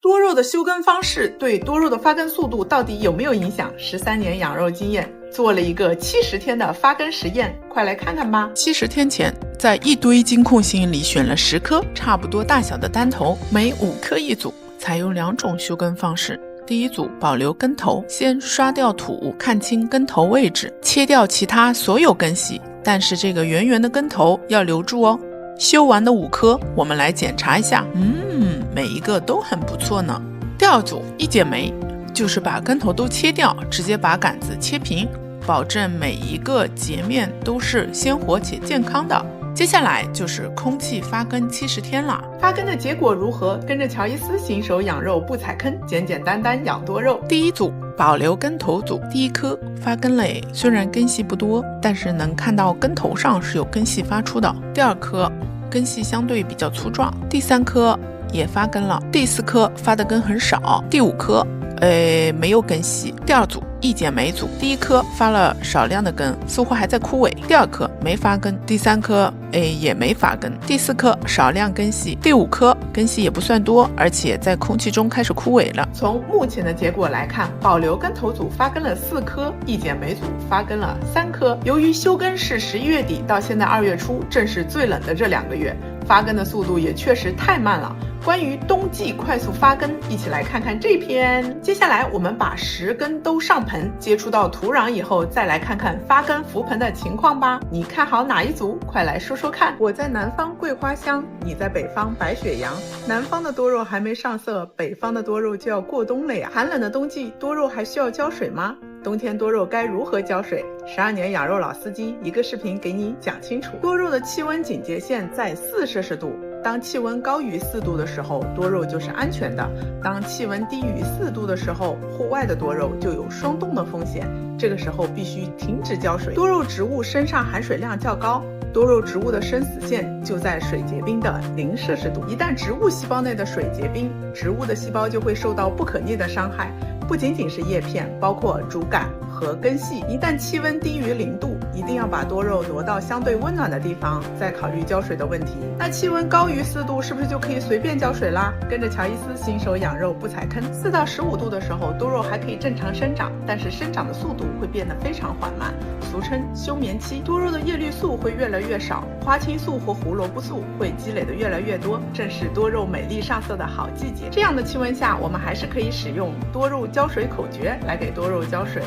多肉的休耕方式对多肉的发根速度到底有没有影响？13年养肉经验做了一个70天的发根实验，快来看看吧。70天前，在一堆金控芯里选了10颗差不多大小的单头，每5颗一组，采用2种休耕方式。第一组保留根头，先刷掉土，看清根头位置，切掉其他所有根系，但是这个圆圆的根头要留住哦。修完的5颗，我们来检查一下，每一个都很不错呢。第二组一剪梅，就是把根头都切掉，直接把杆子切平，保证每一个截面都是鲜活且健康的。接下来就是空气发根70天了，发根的结果如何？跟着乔伊斯新手养肉不踩坑，简简单单养多肉。第一组保留根头组，第1颗发根了，虽然根系不多，但是能看到根头上是有根系发出的。第2颗根系相对比较粗壮，第3颗也发根了，第4颗发的根很少，第5颗没有根系。第2组一剪梅组，第1颗发了少量的根，似乎还在枯萎，第2颗没发根，第3颗也没发根，第4颗少量根系，第5颗根系也不算多，而且在空气中开始枯萎了。从目前的结果来看，保留根头组发根了4颗，一剪梅组发根了3颗。由于休耕是11月底到现在2月初，正是最冷的这2个月，发根的速度也确实太慢了。关于冬季快速发根，一起来看看这篇。接下来我们把10根都上盆，接触到土壤以后，再来看看发根浮盆的情况吧。你看好哪一组？快来说说看。我在南方桂花香，你在北方白雪阳。南方的多肉还没上色，北方的多肉就要过冬了呀。寒冷的冬季，多肉还需要浇水吗？冬天多肉该如何浇水？12年养肉老司机一个视频给你讲清楚。多肉的气温警戒线在4摄氏度。当气温高于4度的时候，多肉就是安全的；当气温低于4度的时候，户外的多肉就有霜冻的风险。这个时候必须停止浇水。多肉植物身上含水量较高，多肉植物的生死线就在水结冰的0摄氏度。一旦植物细胞内的水结冰，植物的细胞就会受到不可逆的伤害，不仅仅是叶片，包括主杆和根系。一旦气温低于0度，一定要把多肉挪到相对温暖的地方，再考虑浇水的问题。那气温高于4度，是不是就可以随便浇水啦？跟着乔伊斯新手养肉不踩坑。4到15度的时候，多肉还可以正常生长，但是生长的速度会变得非常缓慢，俗称休眠期。多肉的叶绿素会越来越少，花青素或胡萝卜素会积累的越来越多，正是多肉美丽上色的好季节。这样的气温下，我们还是可以使用多肉浇水口诀来给多肉浇水。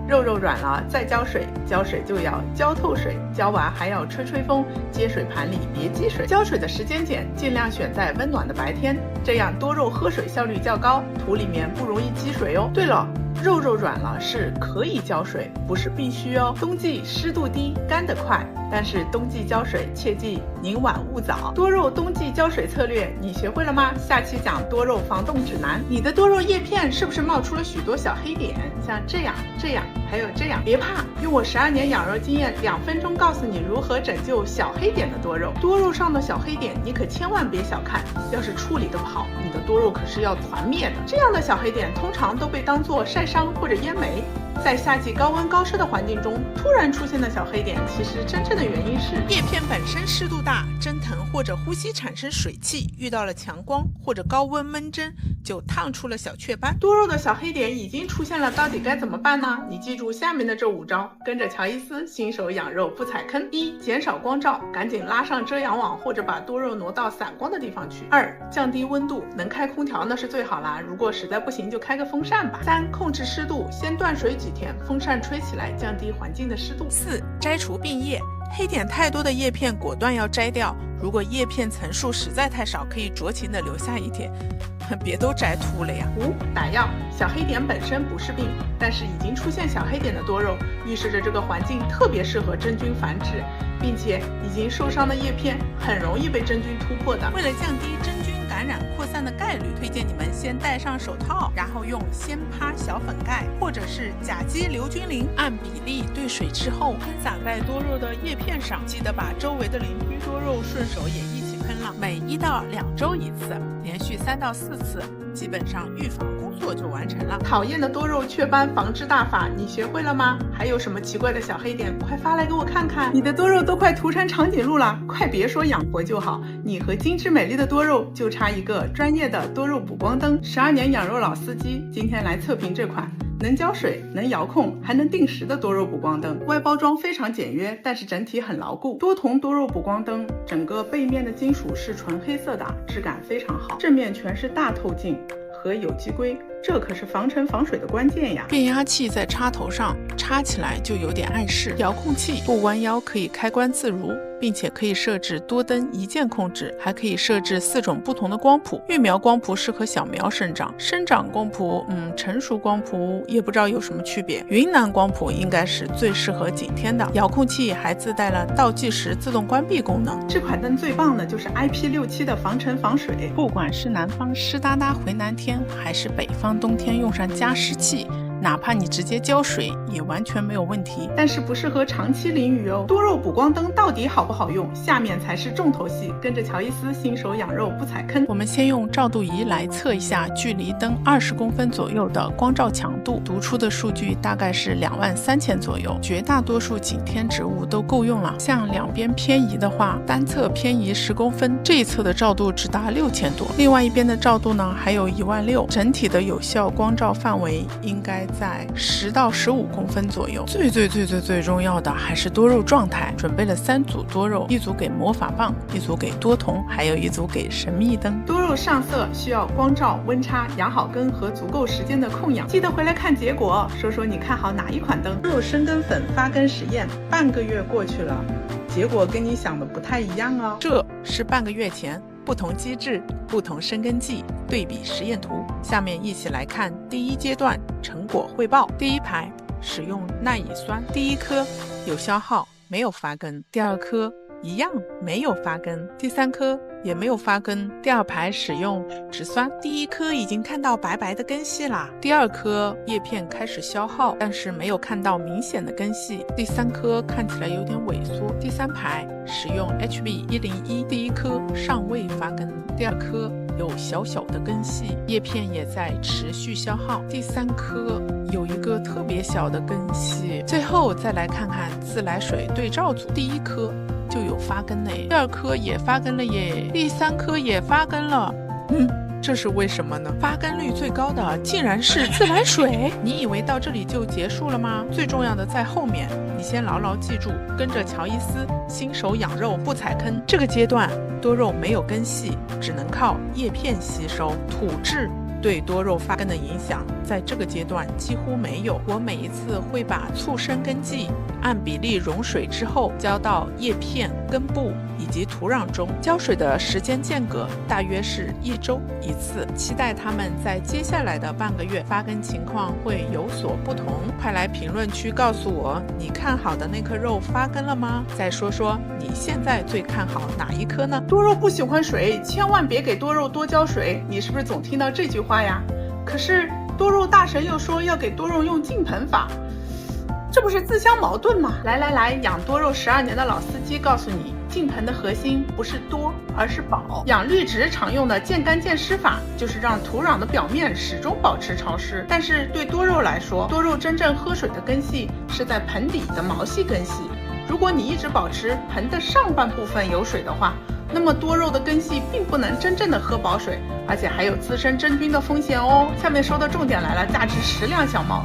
肉软了再浇水，浇水就要浇透水，浇完还要吹吹风，接水盘里别积水。浇水的时间点尽量选在温暖的白天，这样多肉喝水效率较高，土里面不容易积水哦。对了，肉软了是可以浇水，不是必须哦。冬季湿度低，干得快，但是冬季浇水切记宁晚勿早。多肉冬季浇水策略你学会了吗？下期讲多肉防冻指南。你的多肉叶片是不是冒出了许多小黑点？像这样还有这样，别怕，用我12年养肉经验2分钟告诉你如何拯救小黑点的多肉。多肉上的小黑点你可千万别小看，要是处理得不好，你的多肉可是要团灭的。这样的小黑点通常都被当作晒伤或者烟霉。在夏季高温高湿的环境中突然出现的小黑点，其实真正的原因是叶片本身湿度大，蒸腾或者呼吸产生水汽，遇到了强光或者高温闷蒸，就烫出了小雀斑。多肉的小黑点已经出现了，到底该怎么办呢？你记住下面的这5招，跟着乔伊斯新手养肉不踩坑。1. 减少光照，赶紧拉上遮阳网或者把多肉挪到散光的地方去。2. 降低温度，能开空调那是最好啦，如果实在不行就开个风扇吧。3. 控制湿度，先断水几天，风扇吹起来，降低环境的湿度。4. 摘除病叶，黑点太多的叶片果断要摘掉，如果叶片层数实在太少，可以酌情的留下一点，别都摘秃了呀。5. 打药，小黑点本身不是病，但是已经出现小黑点的多肉，预示着这个环境特别适合真菌繁殖，并且已经受伤的叶片很容易被真菌突破的。为了降低真菌感染扩散的概率，推荐你们先戴上手套，然后用鲜趴小粉盖或者是甲基硫菌灵按比例兑水之后喷洒在多肉的叶片上，记得把周围的邻居多肉顺手也一起喷了，每1到2周一次，连续3到4次，基本上预防工作就完成了。讨厌的多肉雀斑防治大法你学会了吗？还有什么奇怪的小黑点，快发来给我看看。你的多肉都快涂成长颈鹿了，快别说养活就好，你和精致美丽的多肉就差一个专业的多肉补光灯。12年养肉老司机，今天来测评这款能浇水、能遥控、还能定时的多肉补光灯。外包装非常简约，但是整体很牢固。多瞳多肉补光灯，整个背面的金属是纯黑色的，质感非常好，正面全是大透镜和有机硅，这可是防尘防水的关键呀。变压器在插头上，插起来就有点碍事。遥控器不弯腰，可以开关自如，并且可以设置多灯一键控制，还可以设置4种不同的光谱。育苗光谱适合小苗生长，生长光谱成熟光谱也不知道有什么区别。云南光谱应该是最适合景天的。遥控器还自带了倒计时自动关闭功能。这款灯最棒的就是 IP67 的防尘防水，不管是南方湿哒哒回南天，还是北方冬天用上加湿器，哪怕你直接浇水也完全没有问题，但是不适合长期淋雨哦。多肉补光灯到底好不好用？下面才是重头戏，跟着乔伊斯新手养肉不踩坑。我们先用照度仪来测一下距离灯20公分左右的光照强度，读出的数据大概是23000左右，绝大多数景天植物都够用了。像两边偏移的话，单侧偏移10公分，这一侧的照度只达6000多，另外一边的照度呢还有16000，整体的有效光照范围应该在10到15公分左右。最重要的还是多肉状态，准备了3组多肉，一组给魔法棒，一组给多瞳，还有一组给神秘灯。多肉上色需要光照、温差、养好根和足够时间的控养，记得回来看结果，说说你看好哪一款灯。多肉生根粉发根实验，半个月过去了，结果跟你想的不太一样哦。这是半个月前不同机制、不同生根剂对比实验图，下面一起来看第1阶段成果汇报。第1排使用耐乙酸，第1颗有消耗，没有发根；第2颗一样没有发根，第3颗也没有发根。第2排使用植酸，第1颗已经看到白白的根系啦，第2颗叶片开始消耗，但是没有看到明显的根系，第3颗看起来有点萎缩。第3排使用 HB101，第1颗尚未发根，第2颗有小小的根系，叶片也在持续消耗，第3颗有一个特别小的根系。最后再来看看自来水对照组，第1颗就有发根嘞，第2颗也发根了耶，第3颗也发根了。这是为什么呢？发根率最高的竟然是自来水。你以为到这里就结束了吗？最重要的在后面，你先牢牢记住，跟着乔伊斯新手养肉不踩坑。这个阶段多肉没有根系，只能靠叶片吸收，土质对多肉发根的影响在这个阶段几乎没有。我每一次会把促生根剂按比例溶水之后浇到叶片、根部以及土壤中，浇水的时间间隔大约是1周1次，期待它们在接下来的半个月发根情况会有所不同。快来评论区告诉我，你看好的那颗肉发根了吗？再说说你现在最看好哪一颗呢？多肉不喜欢水，千万别给多肉多浇水，你是不是总听到这句话呀？可是多肉大神又说要给多肉用净盆法，这不是自相矛盾吗？来，养多肉12年的老司机告诉你，净盆的核心不是多，而是保。养绿植常用的见干见湿法，就是让土壤的表面始终保持潮湿。但是对多肉来说，多肉真正喝水的根系是在盆底的毛细根系。如果你一直保持盆的上半部分有水的话，那么多肉的根系并不能真正的喝饱水，而且还有滋生真菌的风险哦。下面说的重点来了，价值10两小猫。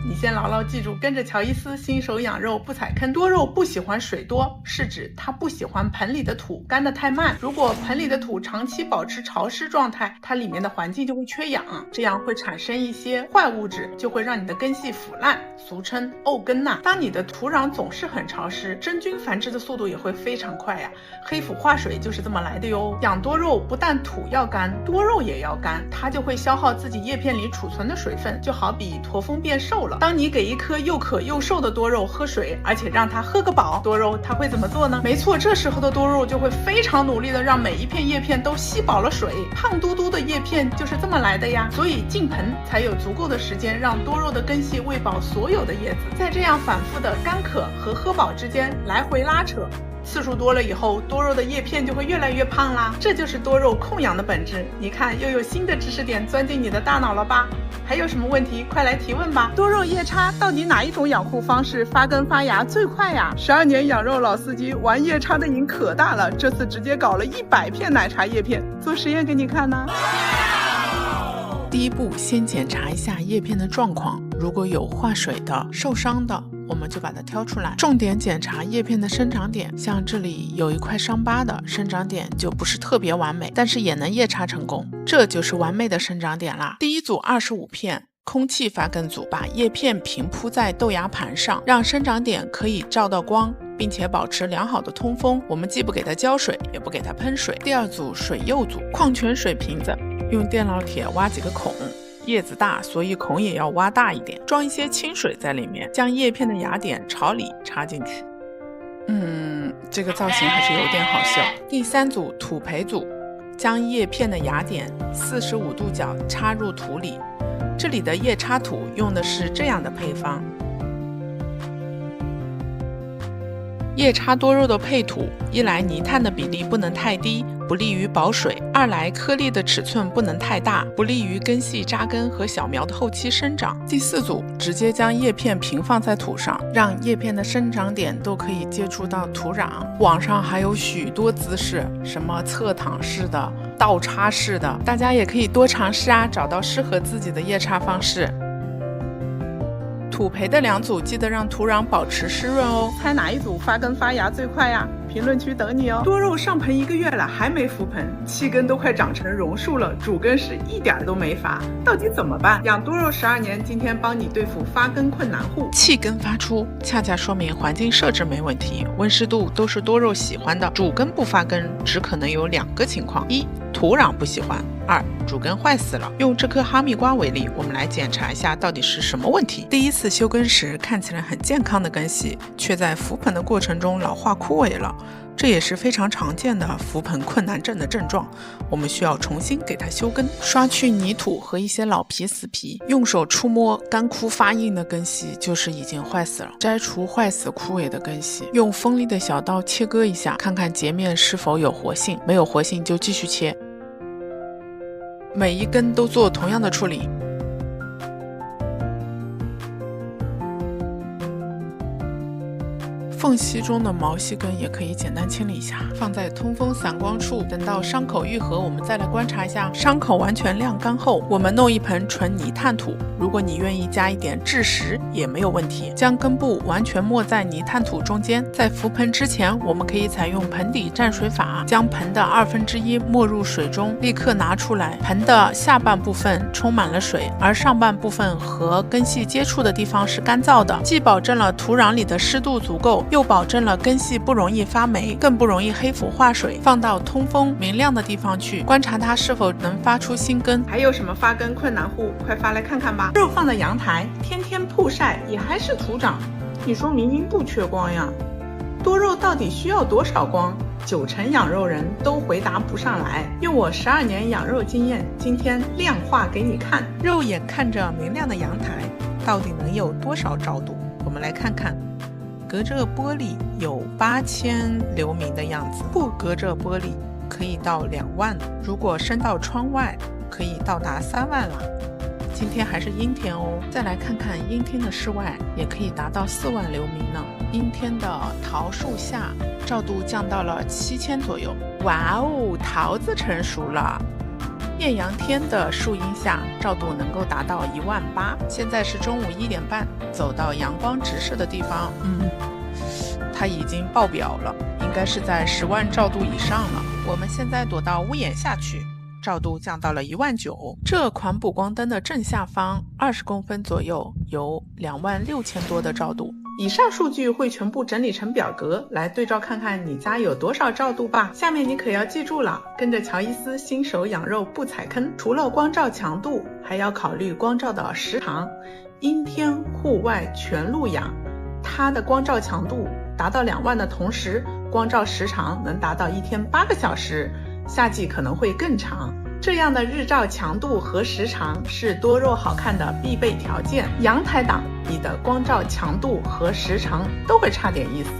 你先牢牢记住，跟着乔伊斯新手养肉不踩坑。多肉不喜欢水多，是指它不喜欢盆里的土干得太慢。如果盆里的土长期保持潮湿状态，它里面的环境就会缺氧，这样会产生一些坏物质，就会让你的根系腐烂，俗称沤根呐。当你的土壤总是很潮湿，真菌繁殖的速度也会非常快呀。黑腐化水就是这么来的哟。养多肉不但土要干，多肉也要干，它就会消耗自己叶片里储存的水分，就好比驼峰变瘦了。当你给一颗又渴又瘦的多肉喝水，而且让它喝个饱，多肉它会怎么做呢？没错，这时候的多肉就会非常努力的让每一片叶片都吸饱了水，胖嘟嘟的叶片就是这么来的呀。所以净盆才有足够的时间让多肉的根系喂饱所有的叶子，在这样反复的干渴和喝饱之间来回拉扯，次数多了以后，多肉的叶片就会越来越胖啦。这就是多肉控氧的本质。你看，又有新的知识点钻进你的大脑了吧？还有什么问题，快来提问吧。多肉叶叉到底哪一种养护方式发根发芽最快呀？12年养肉老司机玩叶叉的瘾可大了，这次直接搞了100片奶茶叶片，做实验给你看呢。第一步，先检查一下叶片的状况，如果有化水的、受伤的，我们就把它挑出来。重点检查叶片的生长点，像这里有一块伤疤的，生长点就不是特别完美，但是也能叶叉成功，这就是完美的生长点啦。第一组25片空气发根组，把叶片平铺在豆芽盘上，让生长点可以照到光，并且保持良好的通风。我们既不给它浇水，也不给它喷水。第二组水釉组，矿泉水瓶子，用电烙铁挖几个孔，叶子大，所以孔也要挖大一点，装一些清水在里面，将叶片的芽点朝里插进去。这个造型还是有点好笑。第三组土培组，将叶片的芽点45度角插入土里，这里的叶插土用的是这样的配方。叶叉多肉的配土，一来泥炭的比例不能太低，不利于保水；二来颗粒的尺寸不能太大，不利于根系扎根和小苗的后期生长。第四组，直接将叶片平放在土上，让叶片的生长点都可以接触到土壤。网上还有许多姿势，什么侧躺式的、倒插式的，大家也可以多尝试啊，找到适合自己的叶叉方式。土培的2组记得让土壤保持湿润哦。猜哪一组发根发芽最快呀？评论区等你哦。多肉上盆1个月了还没覆盆，气根都快长成榕树了，主根是一点都没发，到底怎么办？养多肉12年，今天帮你对付发根困难户。气根发出，恰恰说明环境设置没问题，温湿度都是多肉喜欢的。主根不发根，只可能有2个情况：一、土壤不喜欢；2、主根坏死了。用这颗哈密瓜为例，我们来检查一下到底是什么问题。第一次修根时看起来很健康的根系，却在覆盆的过程中老化枯萎了，这也是非常常见的覆盆困难症的症状。我们需要重新给它修根，刷去泥土和一些老皮死皮，用手触摸干枯发硬的根系，就是已经坏死了。摘除坏死枯萎的根系，用锋利的小刀切割一下，看看截面是否有活性，没有活性就继续切。每一根都做同样的处理。缝隙中的毛细根也可以简单清理一下，放在通风散光处，等到伤口愈合，我们再来观察一下。伤口完全晾干后，我们弄一盆纯泥炭土，如果你愿意加一点蛭石也没有问题。将根部完全没在泥炭土中间，在覆盆之前，我们可以采用盆底蘸水法，将盆的1/2没入水中，立刻拿出来。盆的下半部分充满了水，而上半部分和根系接触的地方是干燥的，既保证了土壤里的湿度足够，又保证了根系不容易发霉，更不容易黑腐化水。放到通风明亮的地方去，观察它是否能发出新根。还有什么发根困难户，快发来看看吧。肉放在阳台，天天曝晒也还是土长，你说明明不缺光呀。多肉到底需要多少光？9成养肉人都回答不上来。用我12年养肉经验，今天量化给你看。肉眼看着明亮的阳台，到底能有多少照度？我们来看看。隔着玻璃有8000流明的样子，不隔着玻璃可以到2万，如果伸到窗外可以到达3万了。今天还是阴天哦，再来看看阴天的室外，也可以达到4万流明呢。阴天的桃树下，照度降到了7000左右。哇哦，桃子成熟了。艳阳天的树荫下，照度能够达到18000。现在是中午1点半，走到阳光直射的地方，它已经爆表了，应该是在10万照度以上了。我们现在躲到屋檐下去，照度降到了19000。这款补光灯的正下方20公分左右有26000多的照度。以上数据会全部整理成表格，来对照看看你家有多少照度吧。下面你可要记住了，跟着乔伊斯新手养肉不踩坑，除了光照强度，还要考虑光照的时长。阴天户外全路养，它的光照强度达到2万的同时，光照时长能达到1天8个小时，夏季可能会更长。这样的日照强度和时长是多肉好看的必备条件。阳台党，你的光照强度和时长都会差点意思。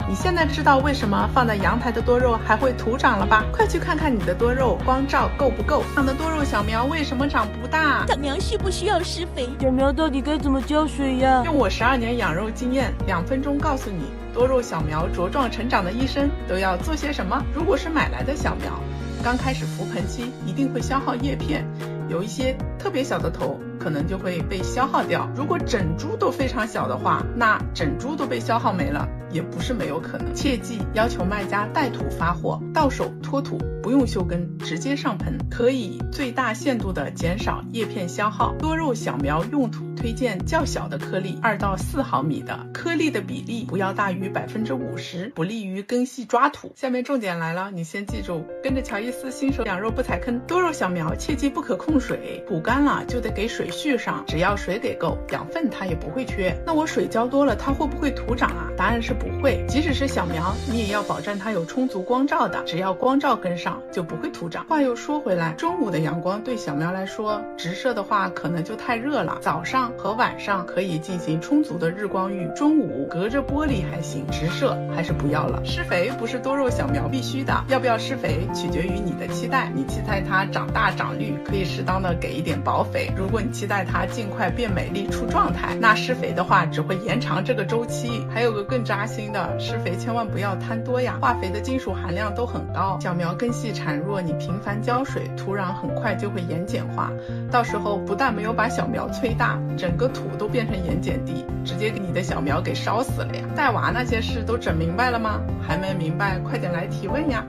你现在知道为什么放在阳台的多肉还会徒长了吧？快去看看你的多肉光照够不够，长的多肉小苗为什么长不大？小苗需不需要施肥？小苗到底该怎么浇水呀？用我12年养肉经验，2分钟告诉你，多肉小苗茁壮成长的一生都要做些什么。如果是买来的小苗，刚开始浮盆期一定会消耗叶片，有一些特别小的头可能就会被消耗掉。如果整株都非常小的话，那整株都被消耗没了也不是没有可能。切记要求卖家带土发货，到手脱土，不用休根，直接上盆，可以最大限度的减少叶片消耗。多肉小苗用土推荐较小的颗粒，2到4毫米的，颗粒的比例不要大于50%，不利于根系抓土。下面重点来了，你先记住，跟着乔伊斯新手养肉不踩坑。多肉小苗切记不可控水，土干了就得给水续上，只要水给够，养分它也不会缺。那我水浇多了，它会不会徒长啊？答案是不会。即使是小苗，你也要保证它有充足光照的，只要光照跟上，就不会徒长。话又说回来，中午的阳光对小苗来说，直射的话可能就太热了，早上和晚上可以进行充足的日光浴，中午隔着玻璃还行，直射还是不要了。施肥不是多肉小苗必须的，要不要施肥取决于你的期待。你期待它长大长绿，可以适当的给一点薄肥；如果你期待它尽快变美丽出状态，那施肥的话只会延长这个周期。还有个更扎心的，施肥千万不要贪多呀，化肥的金属含量都很高，小苗根系孱弱，你频繁浇水，土壤很快就会盐碱化，到时候不但没有把小苗催大，整个土都变成盐碱地，直接给你的小苗给烧死了呀。带娃那些事都整明白了吗？还没明白，快点来提问呀。